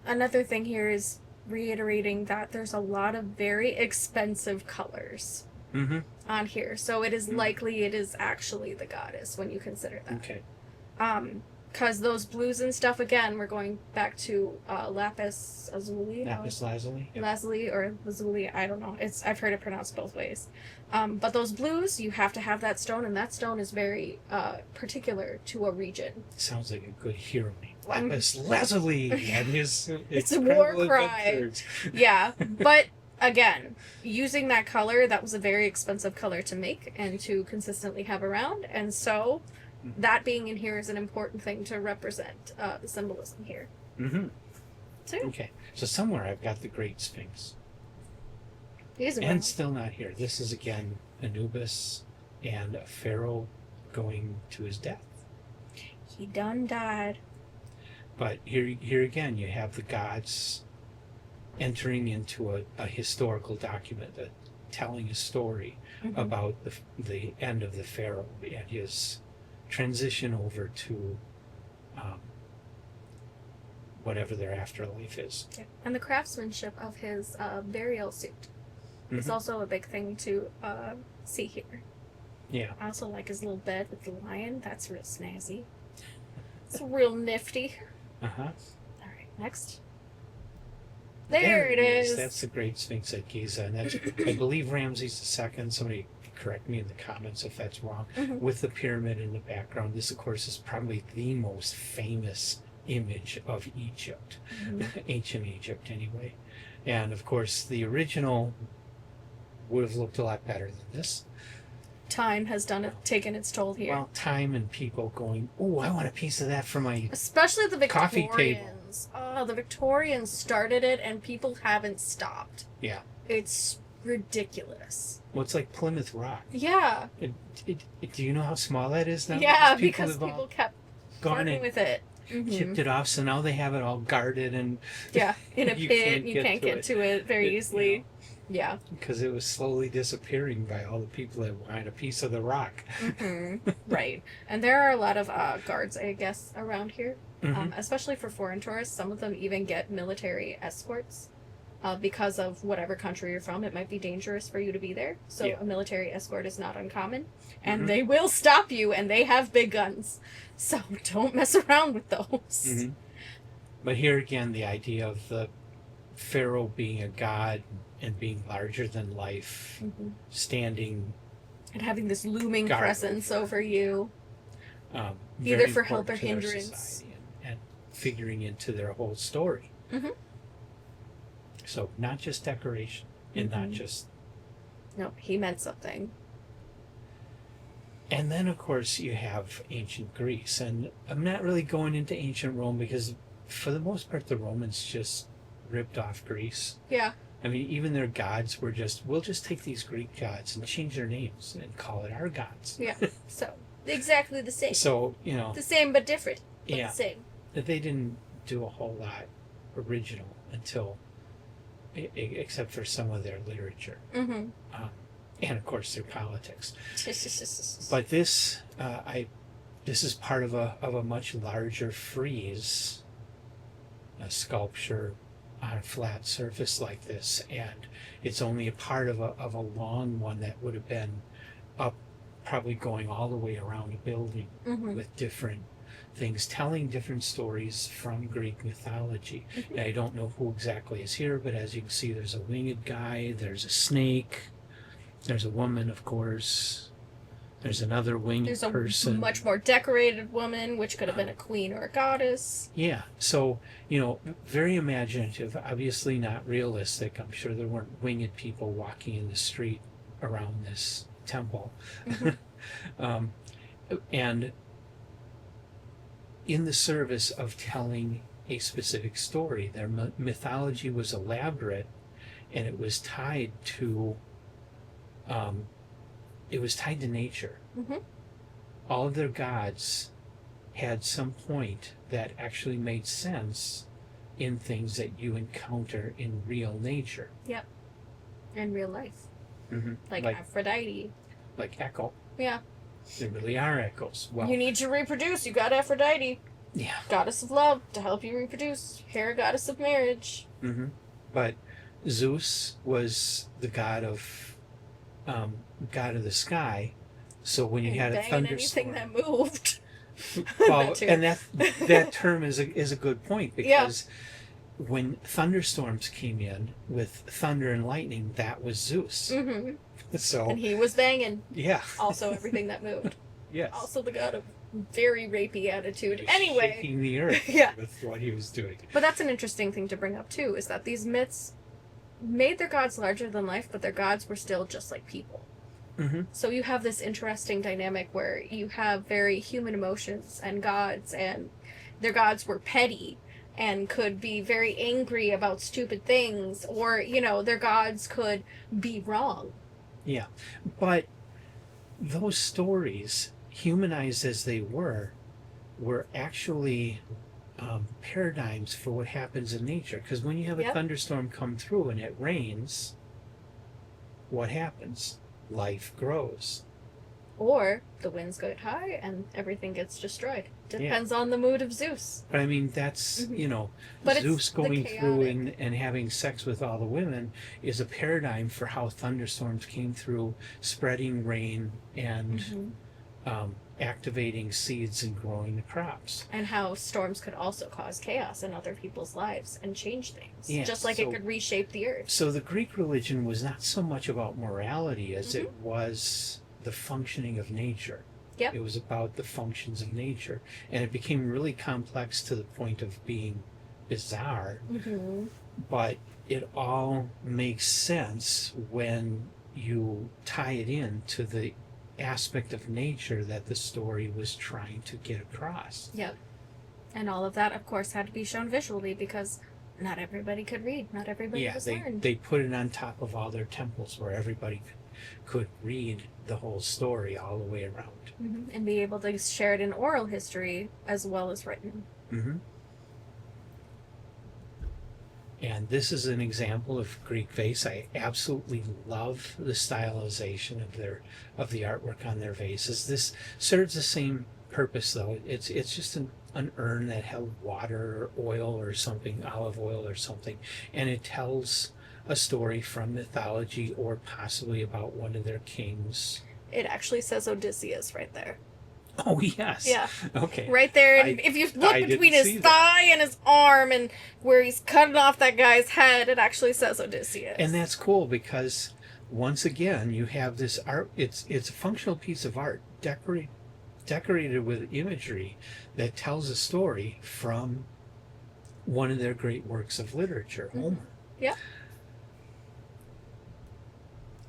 another thing here is reiterating that there's a lot of very expensive colors on here. So it is likely it is actually the goddess when you consider that. Okay. Because those blues and stuff, again, we're going back to lapis lazuli. Lapis lazuli. Yep. Lazuli or lazuli, I don't know. I've heard it pronounced both ways. But those blues, you have to have that stone, and that stone is very particular to a region. Sounds like a good hero name. Lapis lazuli and his it's a war cry. Adventures. Yeah, but again, using that color, that was a very expensive color to make and to consistently have around, and so that being in here is an important thing to represent the symbolism here. Mm-hmm. So, okay, so somewhere I've got the Great Sphinx. He's and around. Still not here. This is again Anubis and a pharaoh going to his death. He done died. But here again, you have the gods entering into a historical document, telling a story about the end of the pharaoh and his transition over to whatever their afterlife is. Yeah. And the craftsmanship of his burial suit is also a big thing to see here. Yeah. I also like his little bed with the lion. That's real snazzy. It's real nifty. Uh-huh. All right, next. There it is. That's the Great Sphinx at Giza, and that's, I believe, Ramses II. Somebody correct me in the comments if that's wrong. With the pyramid in the background. This, of course, is probably the most famous image of Egypt, ancient Egypt, anyway. And of course, the original would have looked a lot better than this. Time has taken its toll here. Well, time and people going, oh, I want a piece of that for my especially the coffee Victorians. table. Oh, the Victorians started it, and people haven't stopped. Yeah. It's ridiculous. Well, it's like Plymouth Rock. Yeah. Do you know how small that is now? Yeah, because people kept gone farting with it. Chipped it off, so now they have it all guarded and yeah, in a you pit. You can't get to it very easily. You know, yeah. Because it was slowly disappearing by all the people that wanted a piece of the rock. Right. And there are a lot of guards, I guess, around here. Especially for foreign tourists. Some of them even get military escorts. Because of whatever country you're from, it might be dangerous for you to be there. So a military escort is not uncommon. And they will stop you, and they have big guns. So don't mess around with those. But here again, the idea of the pharaoh being a god and being larger than life, standing... and having this looming presence over you. Either for help or hindrance. And figuring into their whole story. So not just decoration and not just... No, he meant something. And then, of course, you have ancient Greece. And I'm not really going into ancient Rome because, for the most part, the Romans just ripped off Greece. Yeah. I mean, even their gods were we'll just take these Greek gods and change their names and call it our gods. Yeah. So, exactly the same. So, you know... the same but different. But yeah. the same. They didn't do a whole lot original until... except for some of their literature. And, of course, their politics. But this is part of a much larger frieze, a sculpture on a flat surface like this, and it's only a part of a long one that would have been up, probably going all the way around a building with different things, telling different stories from Greek mythology. And I don't know who exactly is here, but as you can see, there's a winged guy, there's a snake, there's a woman, of course, there's another winged person. There's a much more decorated woman, which could have been a queen or a goddess. Yeah, so, you know, very imaginative, obviously not realistic. I'm sure there weren't winged people walking in the street around this temple. And in the service of telling a specific story, their mythology was elaborate, and it was tied to nature. All of their gods had some point that actually made sense in things that you encounter in real nature. Yep. In real life. Like Aphrodite. Like Echo. Yeah. There really are echoes. Well, you need to reproduce. You got Aphrodite. Yeah. Goddess of love to help you reproduce. Hera, goddess of marriage. But Zeus was the god of the sky. So when you had a thunderstorm, anything that moved. Well, That too. and that term is a good point, because when thunderstorms came in with thunder and lightning, that was Zeus. Mm-hmm. So And he was banging. yeah, Also, everything that moved. yes. Also, the god of very rapey attitude. He was Anyway, shaking the earth Yeah. with what he was doing. but that's an interesting thing to bring up too. Is that these myths made their gods larger than life, but their gods were still just like people. Mm-hmm. So you have this interesting dynamic where you have very human emotions and gods, and their gods were petty and could be very angry about stupid things, or, you know, their gods could be wrong. Yeah, but those stories, humanized as they were actually paradigms for what happens in nature. Because when you have a Yep. thunderstorm come through and it rains, what happens? Life grows. Or the winds get high and everything gets destroyed. Depends on the mood of Zeus. But I mean, that's, Mhm. you know, But it's Zeus the going through chaotic. and having sex with all the women is a paradigm for how thunderstorms came through, spreading rain and Mhm. activating seeds and growing the crops. And how storms could also cause chaos in other people's lives and change things. Yeah, Just like so- it could reshape the earth. So the Greek religion was not so much about morality as it was the functioning of nature. Yep. It was about the functions of nature. And it became really complex to the point of being bizarre, Mm-hmm. but it all makes sense when you tie it in to the aspect of nature that the story was trying to get across. Yep. And all of that, of course, had to be shown visually because not everybody could read. Not everybody Yeah, was learned. they put it on top of all their temples where everybody could read the whole story all the way around. Mm-hmm. And be able to share it in oral history as well as written. Mm-hmm. And this is an example of Greek vase. I absolutely love the stylization of the artwork on their vases. This serves the same purpose, though. It's just an urn that held water or oil or something, olive oil or something, and it tells a story from mythology or possibly about one of their kings. It actually says Odysseus right there. Oh yes. Yeah. Okay. Right there. And if you look I between didn't his see thigh and his arm and where he's cutting off that guy's head, it actually says Odysseus. And that's cool because once again you have this art. It's a functional piece of art, decorated with imagery that tells a story from one of their great works of literature, Homer. Yeah.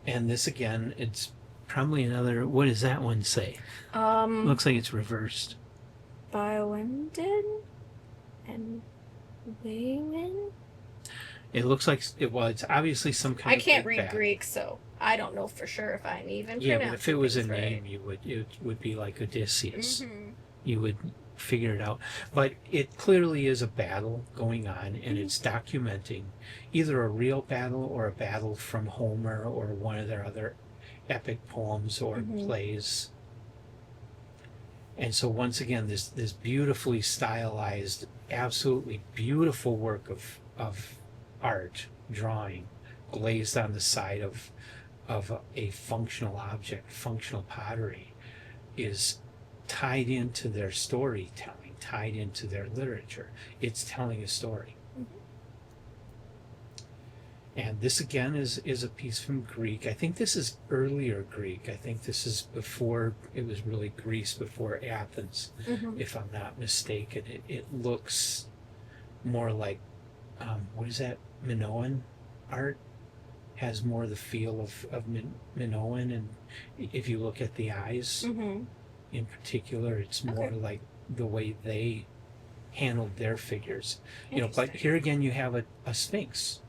And this again, it's probably another. What does that one say? Looks like it's reversed. Bioended and Wayman. It looks like it's obviously some kind I of. can't big read battle. Greek, so I don't know for sure if I'm even. Yeah, but if it was a pronouncing name, it would be like Odysseus. things right. Mhm. You would figure it out. But it clearly is a battle going on, and it's documenting either a real battle or a battle from Homer or one of their other epic poems or plays. And so once again, this beautifully stylized, absolutely beautiful work of art, drawing, glazed on the side of a functional object, functional pottery, is tied into their storytelling, tied into their literature. It's telling a story. And this again is a piece from Greek. I think this is earlier Greek. I think this is before it was really Greece, before Athens, if I'm not mistaken. It looks more like, what is that, Minoan art? Has more the feel of Minoan, and if you look at the eyes in particular, it's more like the way they handled their figures. You know, but here again you have a sphinx.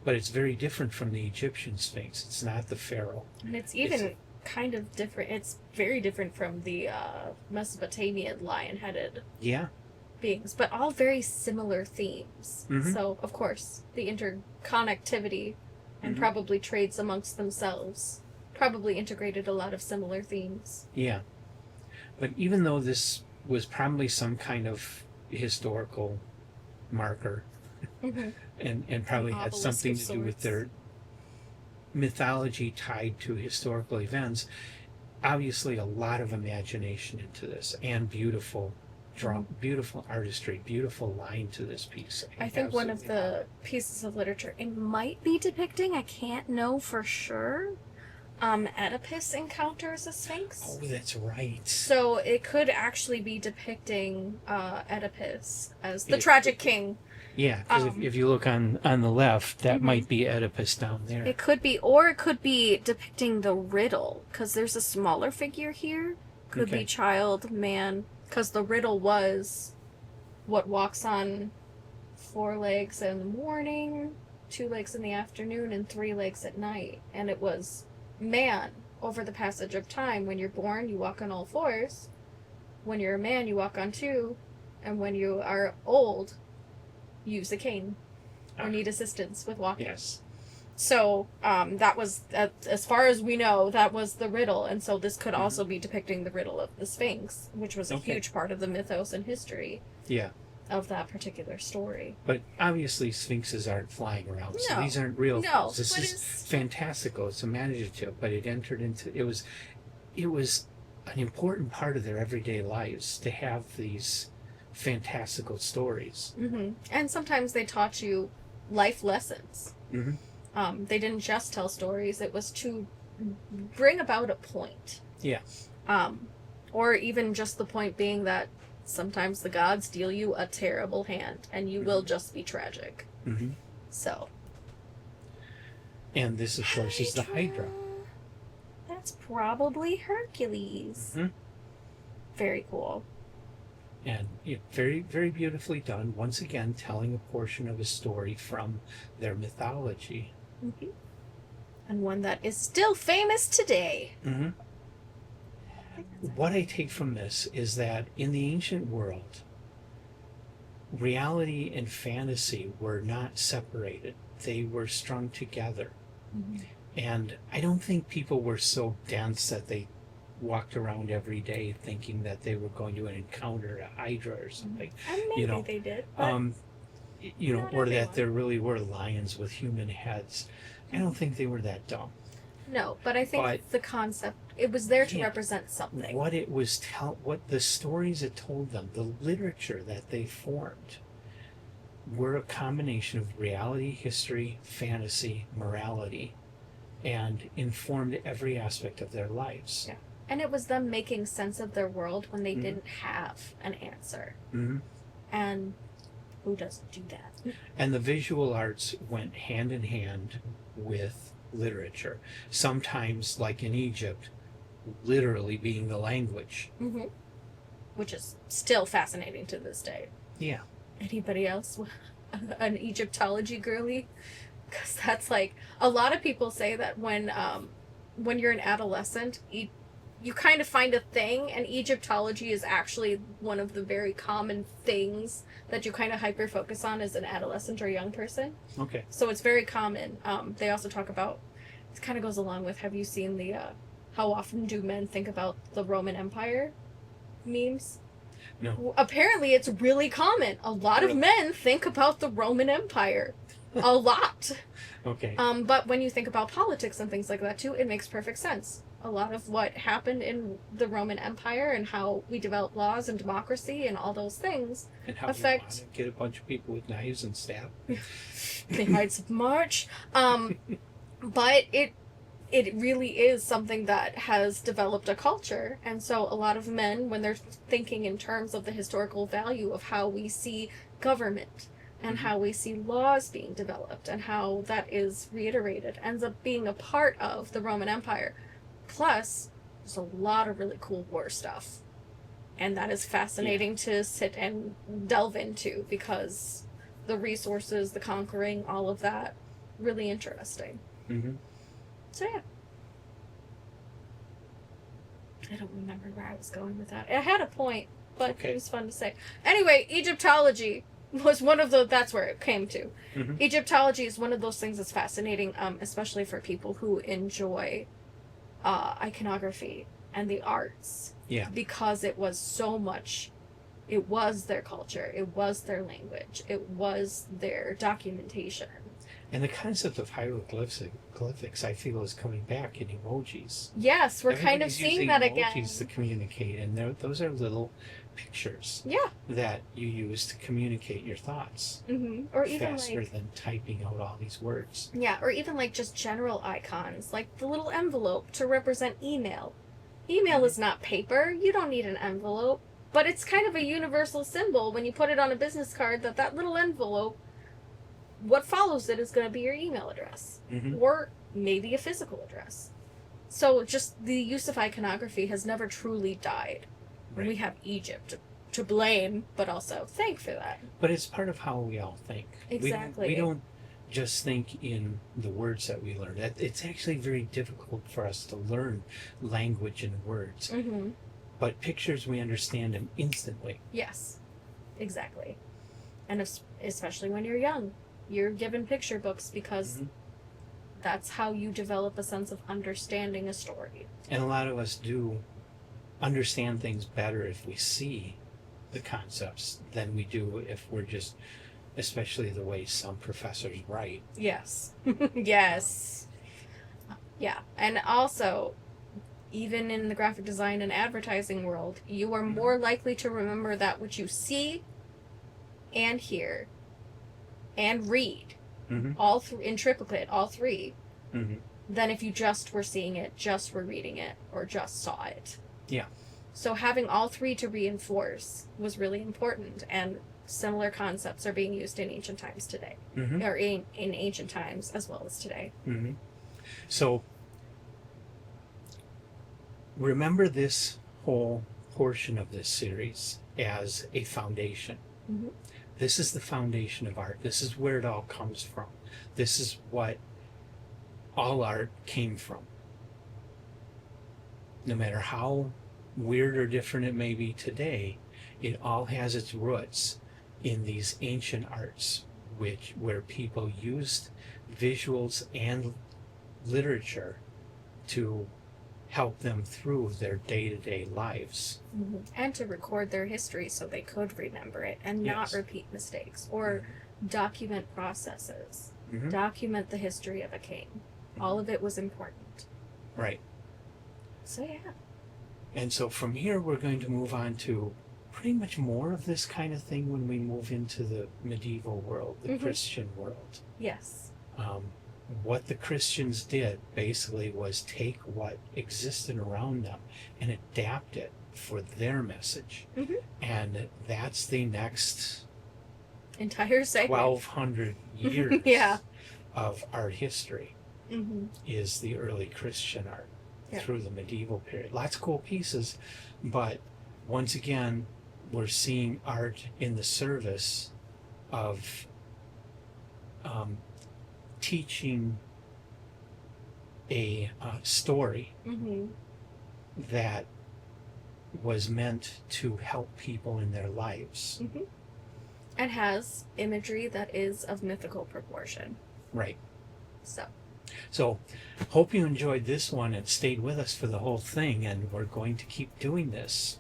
But it's very different from the Egyptian Sphinx. It's not the pharaoh. And it's even kind of different. It's very different from the Mesopotamian lion-headed beings, but all very similar themes. So, of course, the interconnectivity and probably trades amongst themselves probably integrated a lot of similar themes. Yeah. But even though this was probably some kind of historical marker, and probably had Obelisk something of to do with sorts. their mythology tied to historical events, obviously a lot of imagination into this, and beautiful artistry, beautiful line to this piece. I think one of the pieces of literature it might be depicting, I can't know for sure, Oedipus encounters a sphinx. Oh, that's right. So it could actually be depicting Oedipus as the tragic king. Yeah, because if you look on the left, that might be Oedipus down there. It could be, or it could be depicting the riddle, because there's a smaller figure here. Could be child, man, because the riddle was what walks on 4 legs in the morning, 2 legs in the afternoon, and 3 legs at night. And it was man over the passage of time. When you're born, you walk on all 4s. When you're a man, you walk on 2. And when you are old, use a cane or need assistance with walking. Yes. So that was, as far as we know, that was the riddle. And so this could also be depicting the riddle of the Sphinx, which was a huge part of the mythos and history of that particular story. But obviously sphinxes aren't flying around, so these aren't real things. This is fantastical. It's imaginative, but it was an important part of their everyday lives to have these fantastical stories. Mm-hmm. And sometimes they taught you life lessons. Mm-hmm. They didn't just tell stories. It was to bring about a point. Yeah. Or even just the point being that sometimes the gods deal you a terrible hand and you will just be tragic. Mm-hmm. So. And this, of course, is the Hydra. That's probably Hercules. Mm-hmm. Very cool. And very, very beautifully done. Once again, telling a portion of a story from their mythology. Mm-hmm. And one that is still famous today. Mm-hmm. What I take from this is that in the ancient world, reality and fantasy were not separated. They were strung together. Mm-hmm. And I don't think people were so dense that they walked around every day thinking that they were going to encounter a Hydra or something. And maybe they did. But or that there really were lions with human heads. I don't think they were that dumb. No, but I think the concept, it was there to represent something. What it was what the stories it told them, the literature that they formed, were a combination of reality, history, fantasy, morality, and informed every aspect of their lives. Yeah. And it was them making sense of their world when they didn't have an answer. Mm-hmm. And who doesn't do that? And the visual arts went hand in hand with literature. Sometimes, like in Egypt, literally being the language. Mm-hmm. Which is still fascinating to this day. Yeah. Anybody else? An Egyptology girly? Because that's like, a lot of people say that when you're an adolescent, you kind of find a thing, and Egyptology is actually one of the very common things that you kind of hyper focus on as an adolescent or young person. Okay. So it's very common. They also talk about, it kind of goes along with, have you seen the how often do men think about the Roman Empire memes? No. Apparently it's really common. A lot of men think about the Roman Empire. A lot. Okay. But when you think about politics and things like that too, it makes perfect sense. A lot of what happened in the Roman Empire and how we developed laws and democracy and all those things and how affect... you want to get a bunch of people with knives and stab. The Ides of March. But it really is something that has developed a culture. And so a lot of men, when they're thinking in terms of the historical value of how we see government and how we see laws being developed and how that is reiterated, ends up being a part of the Roman Empire. Plus, there's a lot of really cool war stuff. And that is fascinating to sit and delve into because the resources, the conquering, all of that, really interesting. Mm-hmm. So, yeah. I don't remember where I was going with that. I had a point, but it was fun to say. Anyway, Egyptology was one of that's where it came to. Mm-hmm. Egyptology is one of those things that's fascinating, especially for people who enjoy iconography and the arts. Yeah. Because it was so much, it was their culture, it was their language, it was their documentation. And the concept of hieroglyphics, I feel, is coming back in emojis. Yes, we're kind of Everybody's seeing using that emojis again. to communicate, and those are little pictures Yeah. that you use to communicate your thoughts Or even faster like, than typing out all these words. yeah, or even like just general icons, like the little envelope to represent email. Email is not paper. You don't need an envelope, but it's kind of a universal symbol when you put it on a business card that little envelope, what follows it is going to be your email address or maybe a physical address. So just the use of iconography has never truly died. Right. We have Egypt to blame, but also thank for that. But it's part of how we all think. Exactly. We don't just think in the words that we learn. It's actually very difficult for us to learn language and words. But pictures, we understand them instantly. Yes, exactly. And especially when you're young, you're given picture books because that's how you develop a sense of understanding a story. And a lot of us do understand things better if we see the concepts than we do if we're just, especially the way some professors write. Yes. Yes. Yeah. And also, even in the graphic design and advertising world, you are more likely to remember that which you see and hear and read, all in triplicate, all three, than if you just were seeing it, just were reading it, or just saw it. Yeah. So having all three to reinforce was really important, and similar concepts are being used in ancient times today, or in ancient times as well as today. So remember this whole portion of this series as a foundation. This is the foundation of art. This is where it all comes from. This is what all art came from. No matter how weird or different it may be today, it all has its roots in these ancient arts, where people used visuals and literature to help them through their day-to-day lives. And to record their history so they could remember it and not repeat mistakes, or document processes, document the history of a king. All of it was important. Right. So yeah. And so from here we're going to move on to pretty much more of this kind of thing when we move into the medieval world, the Christian world. Yes. What the Christians did basically was take what existed around them and adapt it for their message. And that's the next entire segment. 1,200 years of art history is the early Christian art through the medieval period. Lots of cool pieces, but once again, we're seeing art in the service of teaching a story that was meant to help people in their lives. And has imagery that is of mythical proportion. Right. So, hope you enjoyed this one and stayed with us for the whole thing, and we're going to keep doing this.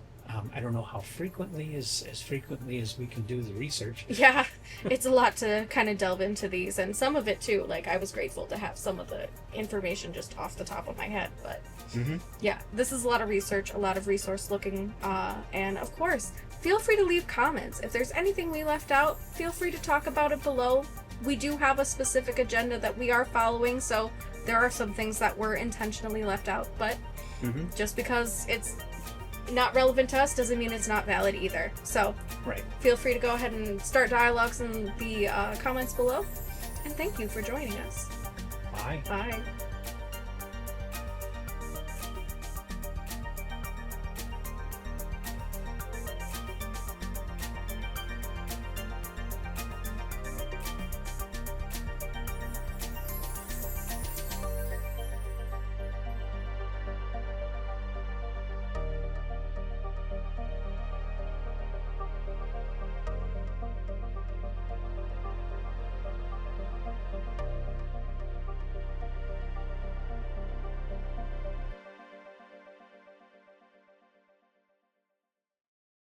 I don't know how frequently, as frequently as we can do the research. Yeah, it's a lot to kind of delve into these, and some of it too, like I was grateful to have some of the information just off the top of my head, but yeah, this is a lot of research, a lot of resource looking, and of course, feel free to leave comments. If there's anything we left out, feel free to talk about it below. We do have a specific agenda that we are following, so there are some things that were intentionally left out, but just because it's not relevant to us doesn't mean it's not valid either. So feel free to go ahead and start dialogues in the comments below. And thank you for joining us. Bye. Bye.